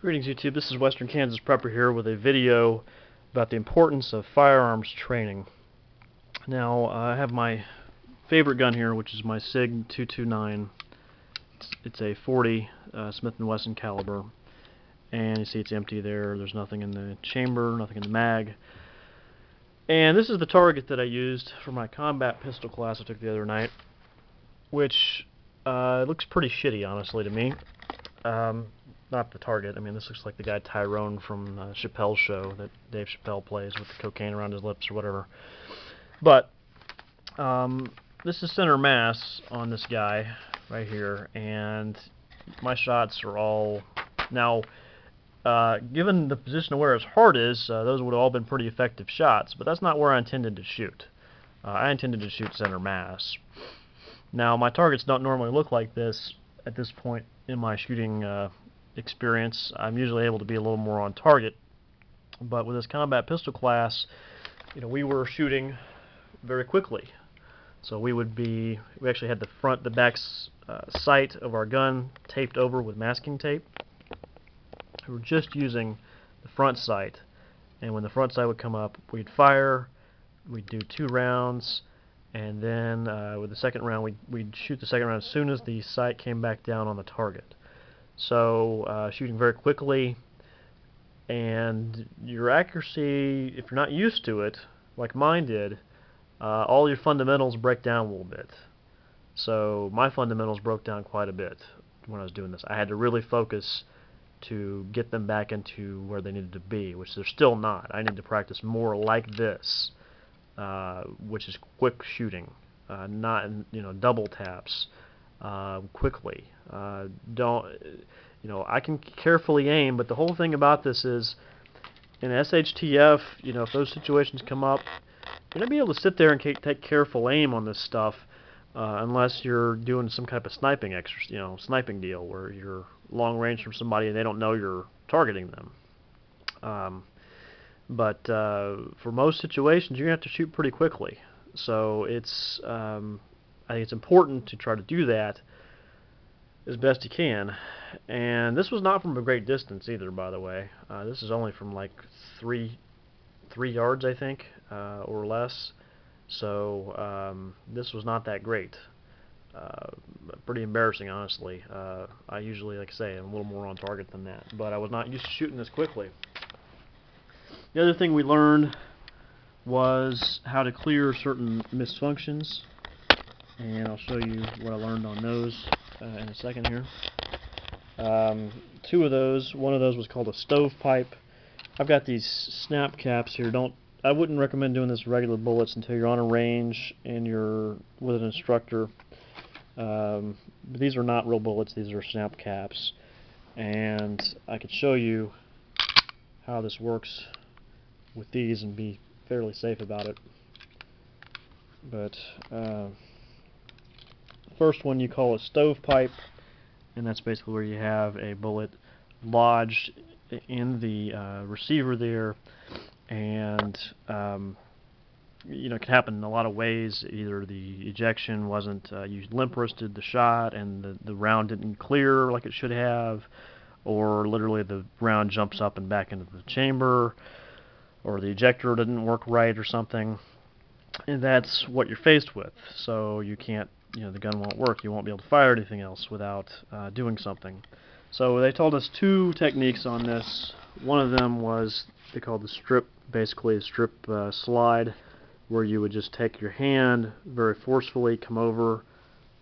Greetings YouTube, this is Western Kansas Prepper here with a video about the importance of firearms training. Now I have my favorite gun here, which is my SIG 229. It's a 40 Smith & Wesson caliber, and you see it's empty there. There's nothing in the chamber, nothing in the mag. And this is the target that I used for my combat pistol class I took the other night, which looks pretty shitty honestly to me. Not the target. I mean, this looks like the guy Tyrone from Chappelle's show that Dave Chappelle plays with the cocaine around his lips or whatever. But this is center mass on this guy right here, and my shots are all now. Given the position of where his heart is, those would have all been pretty effective shots. But that's not where I intended to shoot. I intended to shoot center mass. Now, my targets don't normally look like this at this point in my shooting experience. I'm usually able to be a little more on target, but with this combat pistol class, we were shooting very quickly. So we actually had the back sight of our gun taped over with masking tape. We were just using the front sight, and when the front sight would come up, we'd fire, we'd do 2 rounds, and then with the second round, we'd shoot the second round as soon as the sight came back down on the target. So shooting very quickly, and your accuracy, if you're not used to it, like mine did, all your fundamentals break down a little bit. So my fundamentals broke down quite a bit when I was doing this. I had to really focus to get them back into where they needed to be, which they're still not. I need to practice more like this, which is quick shooting, not double taps. Quickly. I can carefully aim, but the whole thing about this is, in SHTF, if those situations come up, you're not be able to sit there and take careful aim on this stuff unless you're doing some type of sniping sniping deal where you're long range from somebody and they don't know you're targeting them. But for most situations, you're gonna have to shoot pretty quickly. So it's I think it's important to try to do that as best you can. And this was not from a great distance either, by the way. This is only from like 3 yards, I think, or less. So this was not that great. Pretty embarrassing, honestly. I usually, like I say, am a little more on target than that. But I was not used to shooting this quickly. The other thing we learned was how to clear certain misfunctions. And I'll show you what I learned on those in a second here. 2 of those. One of those was called a stovepipe. I've got these snap caps here. I wouldn't recommend doing this with regular bullets until you're on a range and you're with an instructor. These are not real bullets. These are snap caps, and I could show you how this works with these and be fairly safe about it. But first one you call a stovepipe, and that's basically where you have a bullet lodged in the receiver there, and it can happen in a lot of ways. Either the ejection wasn't, you limp-wristed the shot and the round didn't clear like it should have, or literally the round jumps up and back into the chamber, or the ejector didn't work right or something. And that's what you're faced with. So you can't, the gun won't work. You won't be able to fire anything else without doing something. So they told us 2 techniques on this. One of them was they called the strip, basically a strip slide, where you would just take your hand very forcefully, come over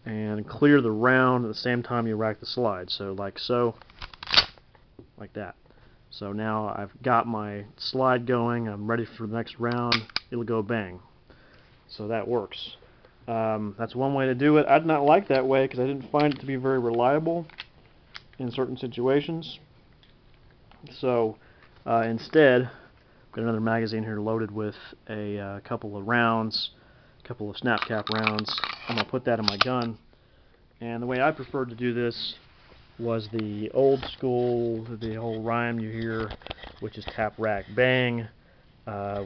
and clear the round at the same time you rack the slide. So like so, like that. So now I've got my slide going, I'm ready for the next round, it'll go bang. So that works. That's one way to do it. I did not like that way because I didn't find it to be very reliable in certain situations. So instead, I've got another magazine here loaded with a couple of rounds, a couple of snap cap rounds. I'm going to put that in my gun. And the way I preferred to do this was the old school, the whole rhyme you hear, which is tap, rack, bang,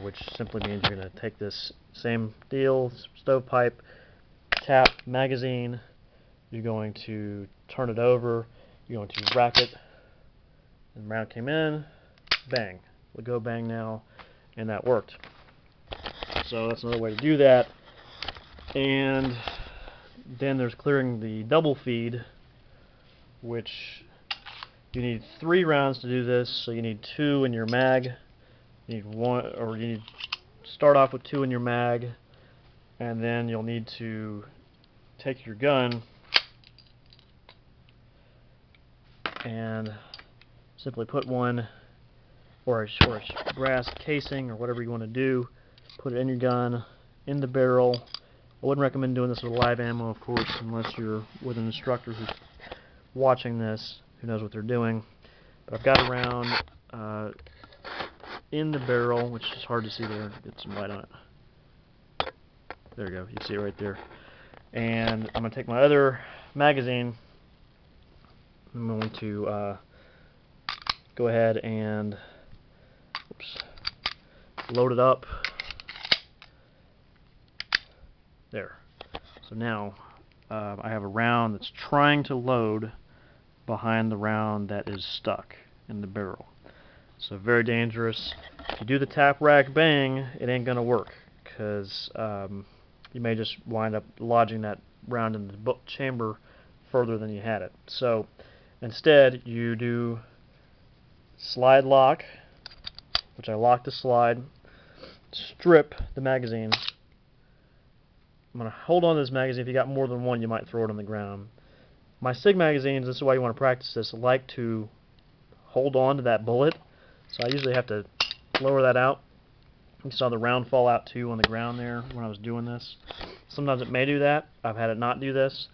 which simply means you're going to take this same deal, stovepipe, tap, magazine, you're going to turn it over, you're going to rack it, And the round came in, bang. We'll go bang now, and that worked. So that's another way to do that. And then there's clearing the double feed, which you need 3 rounds to do this. So you need 2 in your mag. You need you need to start off with 2 in your mag, and then you'll need to take your gun and simply put one, or a brass casing or whatever you want to do, put it in your gun, in the barrel. I wouldn't recommend doing this with live ammo, of course, unless you're with an instructor who's watching this, who knows what they're doing. But I've got a round in the barrel, which is hard to see there. Get some light on it. There you go. You can see it right there. And I'm going to take my other magazine. I'm going to go ahead and load it up. There. So now I have a round that's trying to load behind the round that is stuck in the barrel. So very dangerous. If you do the tap, rack, bang, it ain't going to work, because you may just wind up lodging that round in the chamber further than you had it. So instead, you do slide lock, which I lock the slide, strip the magazine. I'm going to hold on to this magazine. If you got more than one, you might throw it on the ground. My SIG magazines, this is why you want to practice this, like to hold on to that bullet. So I usually have to lower that out. You saw the round fall out too on the ground there when I was doing this. Sometimes it may do that. I've had it not do this.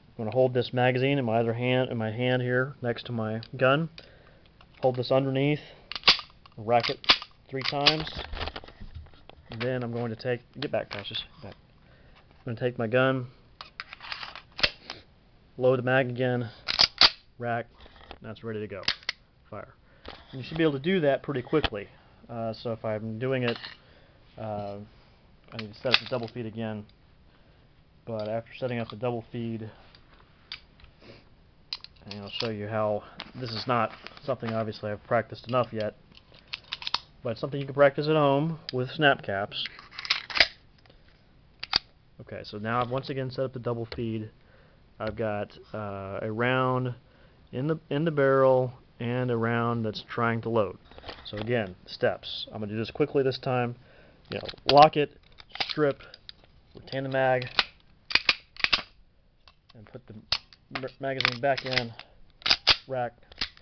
I'm going to hold this magazine in my other hand, in my hand here next to my gun. Hold this underneath, rack it 3 times. And then I'm going to get back, Cassius, back. I'm going to take my gun, load the mag again, rack, and that's ready to go. Fire. And you should be able to do that pretty quickly. So if I'm doing it, I need to set up the double feed again. But after setting up the double feed, and I'll show you how this is not something obviously I've practiced enough yet, but it's something you can practice at home with snap caps. Okay, so now I've once again set up the double feed. I've got a round in the barrel and a round that's trying to load. So again, steps. I'm going to do this quickly this time. Lock it, strip, retain the mag, and put the magazine back in, rack,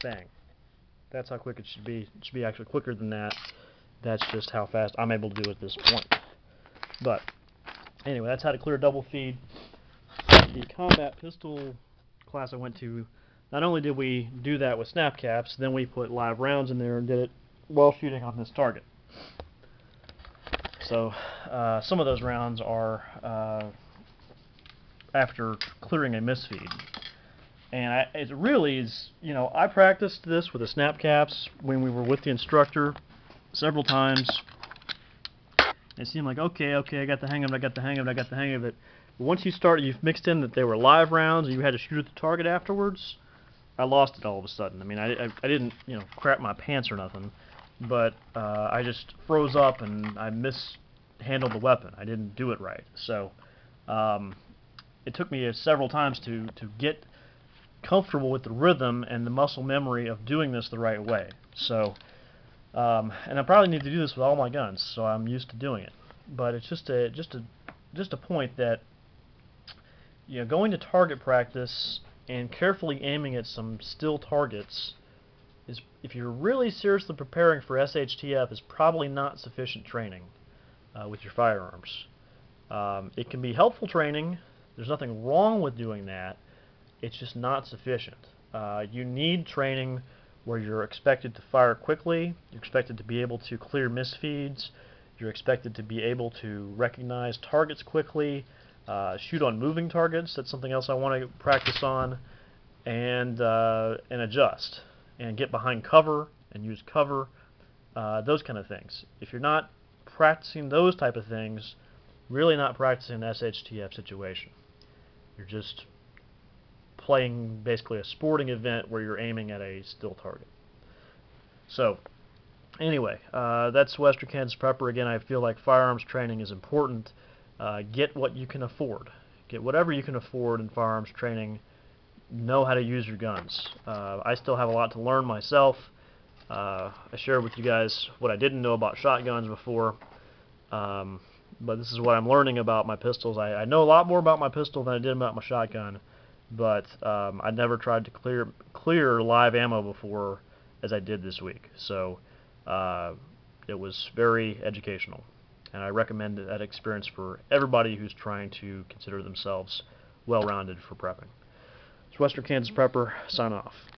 bang. That's how quick it should be. It should be actually quicker than that. That's just how fast I'm able to do it at this point. But anyway, that's how to clear a double feed. The combat pistol class I went to, not only did we do that with snap caps, then we put live rounds in there and did it while shooting on this target. So some of those rounds are after clearing a misfeed. And it really is, I practiced this with the snap caps when we were with the instructor several times. It seemed like, okay, I got the hang of it, I got the hang of it. But once you've mixed in that they were live rounds and you had to shoot at the target afterwards, I lost it all of a sudden. I mean, I didn't, crap my pants or nothing, but I just froze up and I mishandled the weapon. I didn't do it right. So it took me several times to get comfortable with the rhythm and the muscle memory of doing this the right way. So, and I probably need to do this with all my guns, so I'm used to doing it. But it's just a point that going to target practice and carefully aiming at some still targets is, if you're really seriously preparing for SHTF, is probably not sufficient training with your firearms. It can be helpful training. There's nothing wrong with doing that. It's just not sufficient. You need training where you're expected to fire quickly, you're expected to be able to clear misfeeds, you're expected to be able to recognize targets quickly, shoot on moving targets. That's something else I want to practice on, and adjust, and get behind cover, and use cover, those kind of things. If you're not practicing those type of things, really not practicing an SHTF situation. You're just playing basically a sporting event where you're aiming at a still target. So, anyway, that's Western Kansas Prepper. Again, I feel like firearms training is important. Get what you can afford. Get whatever you can afford in firearms training. Know how to use your guns. I still have a lot to learn myself. I shared with you guys what I didn't know about shotguns before, but this is what I'm learning about my pistols. I know a lot more about my pistol than I did about my shotgun, but I never tried to clear live ammo before as I did this week. So it was very educational, and I recommend that experience for everybody who's trying to consider themselves well-rounded for prepping. It's Western Kansas Prepper, sign off.